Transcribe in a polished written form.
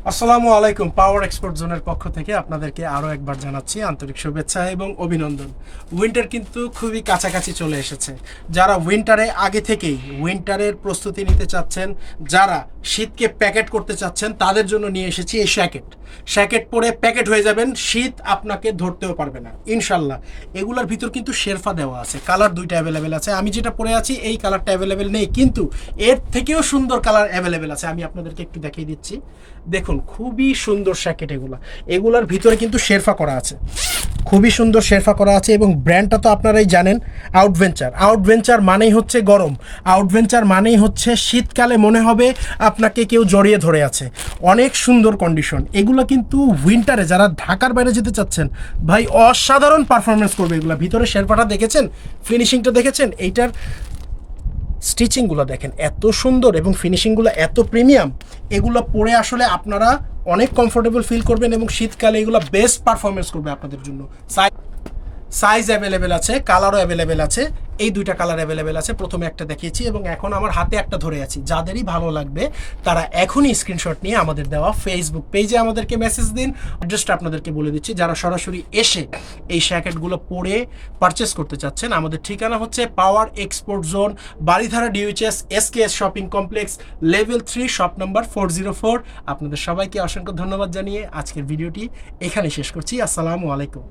আসসালামু আলাইকুম। পাওয়ার এক্সপোর্ট জোনের পক্ষ থেকে আপনাদেরকে আরও একবার জানাচ্ছি আন্তরিক শুভেচ্ছা এবং অভিনন্দন। উইন্টার কিন্তু খুবই কাছাকাছি চলে এসেছে। যারা উইন্টারে আগে থেকেই উইন্টারের প্রস্তুতি নিতে চাচ্ছেন, যারা শীতকে প্যাকেট করতে চাচ্ছেন, তাদের জন্য নিয়ে এসেছি এই শ্যাকেট পরে প্যাকেট হয়ে যাবেন, শীত আপনাকে ধরতেও পারবে না ইনশাল্লাহ। এগুলোর ভিতর কিন্তু শেরফা দেওয়া আছে, কালার দুইটা অ্যাভেলেবেল আছে। আমি যেটা পরে আছি এই কালারটা অ্যাভেলেবেল নেই, কিন্তু এর থেকেও সুন্দর কালার অ্যাভেলেবেল আছে। আমি আপনাদেরকে একটু দেখিয়ে দিচ্ছি, দেখুন খুবই সুন্দর শ্যাকেট। এগুলার ভিতরে কিন্তু শেরফা করা আছে, খুবই সুন্দর শেরফা করা আছে। এবং ব্র্যান্ডটা তো আপনারাই জানেন, আউটভেঞ্চার মানেই হচ্ছে গরম, আউটভেঞ্চার মানেই হচ্ছে শীতকালে মনে হবে আপনাকে কেউ জড়িয়ে ধরে আছে। অনেক সুন্দর কন্ডিশন এগুলো, কিন্তু উইন্টারে যারা ঢাকার বাইরে যেতে চাচ্ছেন ভাই, অসাধারণ পারফরমেন্স করবে এগুলো। ভিতরে শেরফাটা দেখেছেন, ফিনিশিংটা দেখেছেন, এইটার স্টিচিংগুলো দেখেন এত সুন্দর এবং ফিনিশিংগুলো এত প্রিমিয়াম। এগুলো পরে আসলে আপনারা অনেক কমফোর্টেবল ফিল করবেন এবং শীতকালে এগুলো বেস্ট পারফরমেন্স করবে আপনাদের জন্য। সাইজ অ্যাভেলেবেল আছে, কালারও অ্যাভেলেবেল আছে। এই দুইটা কালার অ্যাভেলেবেল আছে, প্রথমে একটা দেখিয়েছি এবং এখন আমার হাতে একটা ধরে আছি। যাদেরই ভালো লাগবে তারা এখনই স্ক্রিনশট নিয়ে আমাদের দেওয়া ফেসবুক পেজে আমাদেরকে মেসেজ দিন। অ্যাড্রেসটা আপনাদেরকে বলে দিচ্ছি, যারা সরাসরি এসে এই শ্যাকেটগুলো পরে পারচেস করতে চাচ্ছেন, আমাদের ঠিকানা হচ্ছে power export zone, Baridhara DOHS SKS shopping complex, level 3, shop number 404। আপনাদের সবাইকে অসংখ্য ধন্যবাদ জানিয়ে আজকের ভিডিওটি এখানে শেষ করছি। আসসালামু আলাইকুম।